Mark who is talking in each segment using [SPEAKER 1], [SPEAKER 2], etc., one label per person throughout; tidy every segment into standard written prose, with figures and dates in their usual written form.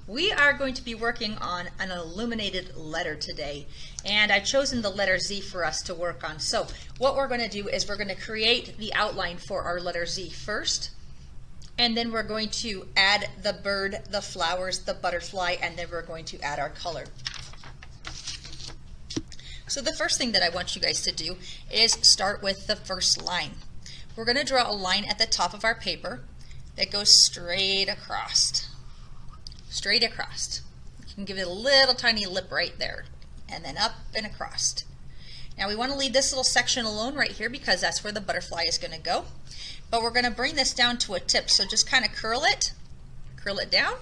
[SPEAKER 1] We are going to be working on an illuminated letter today, and I've chosen the letter Z for us to work on. So what we're going to do is we're going to create the outline for our letter Z first, and then we're going to add the bird, the flowers, the butterfly, and then we're going to add our color. So the first thing that I want you guys to do is start with the first line. We're going to draw a line at the top of our paper that goes straight across. Straight across. You can give it a little tiny lip right there, and then up and across. Now we want to leave this little section alone right here because that's where the butterfly is going to go. But we're going to bring this down to a tip, so just kind of curl it down.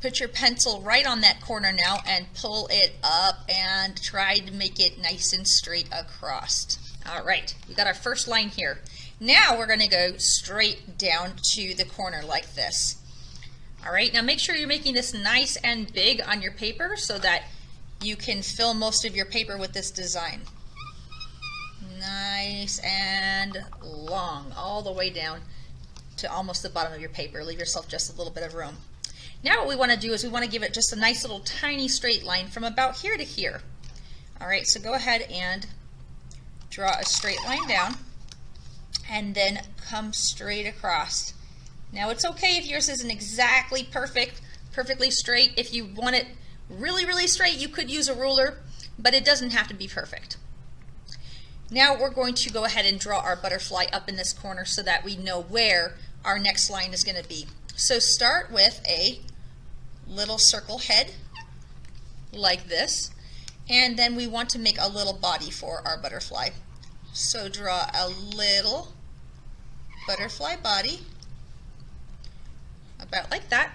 [SPEAKER 1] Put your pencil right on that corner now and pull it up and try to make it nice and straight across. All right, we got our first line here. Now we're going to go straight down to the corner like this. All right, now make sure you're making this nice and big on your paper so that you can fill most of your paper with this design. Nice and long, all the way down to almost the bottom of your paper. Leave yourself just a little bit of room. Now what we want to do is we want to give it just a nice little tiny straight line from about here to here. All right, so go ahead and draw a straight line down and then come straight across. Now it's okay if yours isn't exactly perfectly straight. If you want it really, really straight, you could use a ruler, but it doesn't have to be perfect. Now we're going to go ahead and draw our butterfly up in this corner so that we know where our next line is going to be. So start with a little circle head like this, and then we want to make a little body for our butterfly. So draw a little butterfly body, about like that.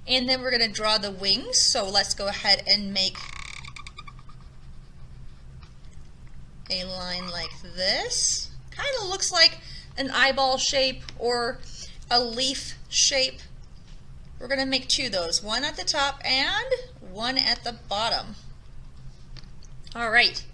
[SPEAKER 1] And then we're going to draw the wings. So let's go ahead and make a line like this. Kind of looks like an eyeball shape or a leaf shape. We're going to make two of those, one at the top and one at the bottom. All right.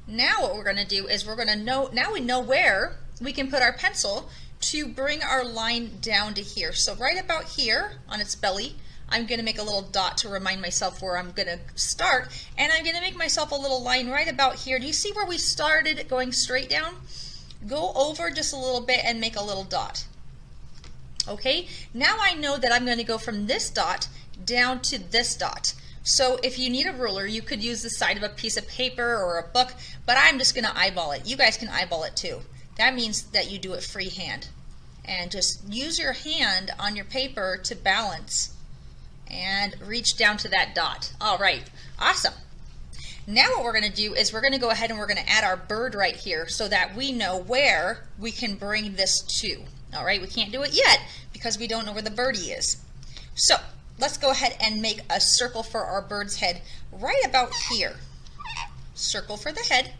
[SPEAKER 1] Now what we're going to do is we're going to know, now we know where we can put our pencil to bring our line down to here. So right about here on its belly, I'm going to make a little dot to remind myself where I'm going to start, and I'm going to make myself a little line right about here. Do you see where we started going straight down? Go over just a little bit and make a little dot. Okay, now I know that I'm going to go from this dot down to this dot. So if you need a ruler, you could use the side of a piece of paper or a book, but I'm just going to eyeball it. You guys can eyeball it too. That means that you do it freehand. And just use your hand on your paper to balance and reach down to that dot. All right, awesome. Now what we're going to do is we're going to go ahead and we're going to add our bird right here so that we know where we can bring this to. All right, we can't do it yet because we don't know where the birdie is. So let's go ahead and make a circle for our bird's head right about here. Circle for the head.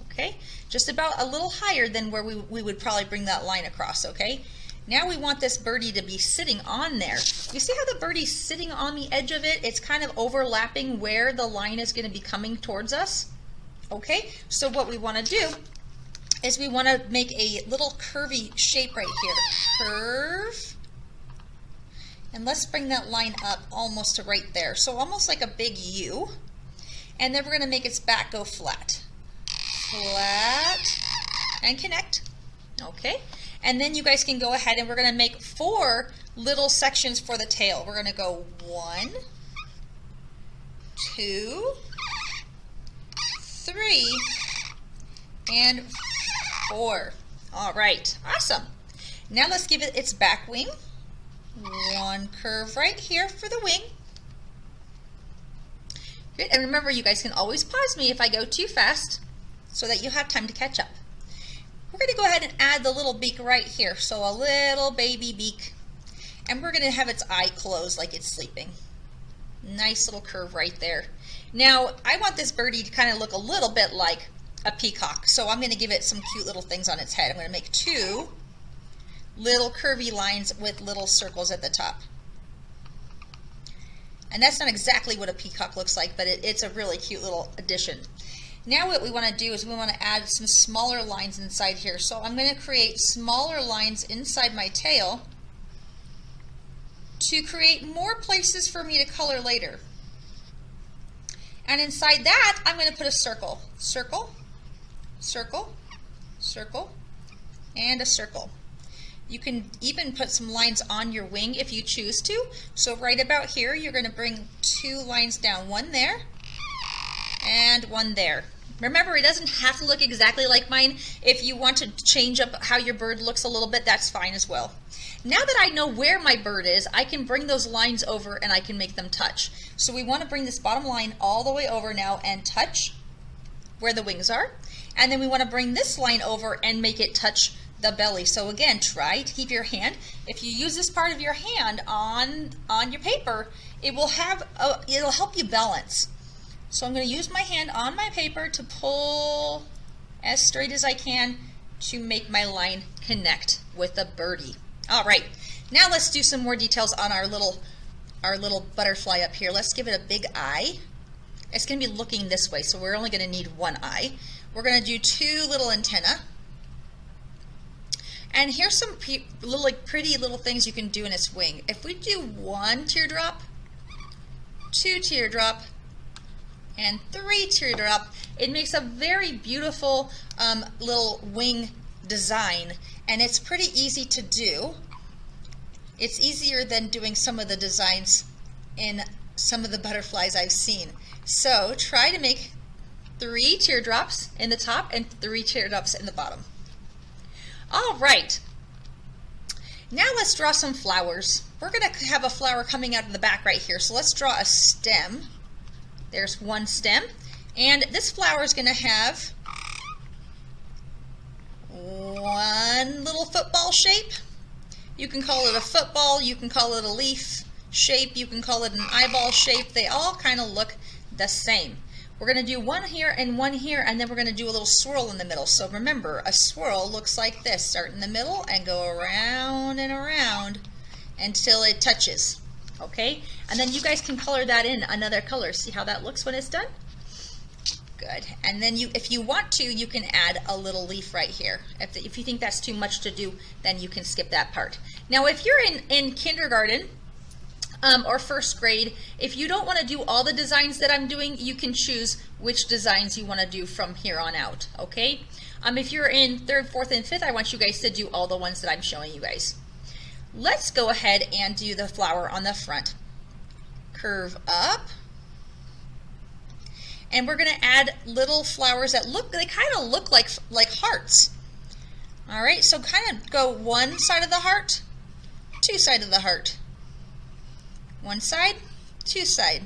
[SPEAKER 1] Okay, just about a little higher than where we would probably bring that line across, okay? Now we want this birdie to be sitting on there. You see how the birdie's sitting on the edge of it? It's kind of overlapping where the line is going to be coming towards us. Okay, so what we want to do is we want to make a little curvy shape right here. Curve. And let's bring that line up almost to right there. So almost like a big U. And then we're going to make its back go flat. Flat. And connect. Okay. And then you guys can go ahead and we're going to make 4 little sections for the tail. We're going to go 1, 2, 3, and 4. All right, awesome. Now let's give it its back wing. One curve right here for the wing. Good, and remember you guys can always pause me if I go too fast so that you have time to catch up. We're going to go ahead and add the little beak right here. So a little baby beak. And we're going to have its eye closed like it's sleeping. Nice little curve right there. Now, I want this birdie to kind of look a little bit like a peacock. So I'm going to give it some cute little things on its head. I'm going to make 2 little curvy lines with little circles at the top. And that's not exactly what a peacock looks like, but it's a really cute little addition. Now what we want to do is we want to add some smaller lines inside here. So I'm going to create smaller lines inside my tail to create more places for me to color later. And inside that, I'm going to put a circle. Circle, circle, circle, and a circle. You can even put some lines on your wing if you choose to. So right about here, you're going to bring 2 lines down. One there, and one there. Remember, it doesn't have to look exactly like mine. If you want to change up how your bird looks a little bit, that's fine as well. Now that I know where my bird is, I can bring those lines over and I can make them touch. So we want to bring this bottom line all the way over now and touch where the wings are. And then we want to bring this line over and make it touch the belly. So again, try to keep your hand. If you use this part of your hand on your paper, it'll help you balance. So I'm going to use my hand on my paper to pull as straight as I can to make my line connect with the birdie. All right, now let's do some more details on our little butterfly up here. Let's give it a big eye. It's going to be looking this way, so we're only going to need one eye. We're going to do 2 little antennae. And here's some pretty little things you can do in its wing. If we do 1 teardrop, 2 teardrop, and 3 teardrop, it makes a very beautiful little wing design, and it's pretty easy to do. It's easier than doing some of the designs in some of the butterflies I've seen. So try to make 3 teardrops in the top and 3 teardrops in the bottom. All right, now let's draw some flowers. We're going to have a flower coming out of the back right here, so let's draw a stem. There's 1 stem, and this flower is going to have 1 little football shape. You can call it a football, you can call it a leaf shape, you can call it an eyeball shape. They all kind of look the same. We're going to do 1 here and 1 here, and then we're going to do a little swirl in the middle. So remember, a swirl looks like this. Start in the middle and go around and around until it touches. Okay? And then you guys can color that in another color. See how that looks when it's done? Good. And then if you want to, you can add a little leaf right here. If you think that's too much to do, then you can skip that part. Now, if you're in kindergarten or 1st grade, if you don't want to do all the designs that I'm doing, you can choose which designs you want to do from here on out. Okay? If you're in 3rd, 4th, and 5th, I want you guys to do all the ones that I'm showing you guys. Let's go ahead and do the flower on the front. Curve up. And we're going to add little flowers that they kind of look like hearts. All right, so kind of go 1 side of the heart, 2 side of the heart. 1 side, 2 side.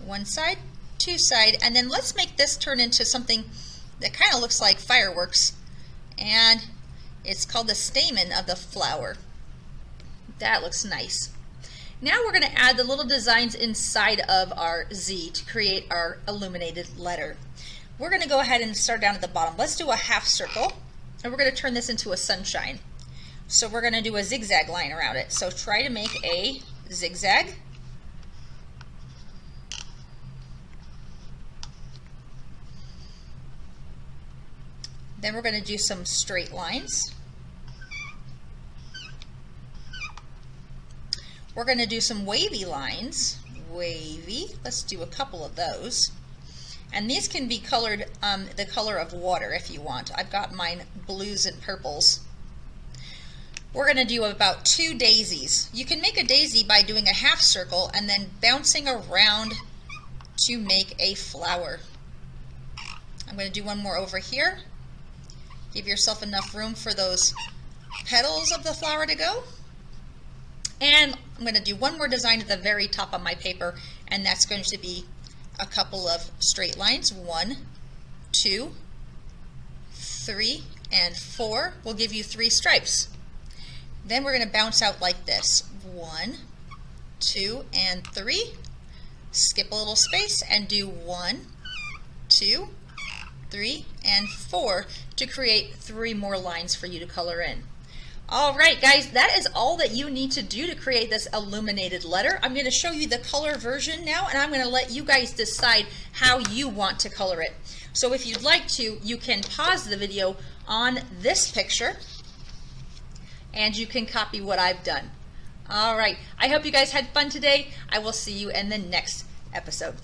[SPEAKER 1] 1 side, 2 side. And then let's make this turn into something that kind of looks like fireworks. And it's called the stamen of the flower. That looks nice. Now we're going to add the little designs inside of our Z to create our illuminated letter. We're going to go ahead and start down at the bottom. Let's do a half circle, and we're going to turn this into a sunshine. So we're going to do a zigzag line around it. So try to make a zigzag. Then we're going to do some straight lines. We're going to do some wavy lines. Wavy. Let's do a couple of those. And these can be colored the color of water if you want. I've got mine blues and purples. We're going to do about 2 daisies. You can make a daisy by doing a half circle and then bouncing around to make a flower. I'm going to do 1 more over here. Give yourself enough room for those petals of the flower to go. And I'm going to do 1 more design at the very top of my paper, and that's going to be a couple of straight lines. 1, 2, 3, and 4 will give you 3 stripes. Then we're going to bounce out like this. 1, 2, and 3. Skip a little space and do 1, 2, 3, and 4 to create 3 more lines for you to color in. All right, guys, that is all that you need to do to create this illuminated letter. I'm going to show you the color version now, and I'm going to let you guys decide how you want to color it. So if you'd like to, you can pause the video on this picture, and you can copy what I've done. All right. I hope you guys had fun today. I will see you in the next episode.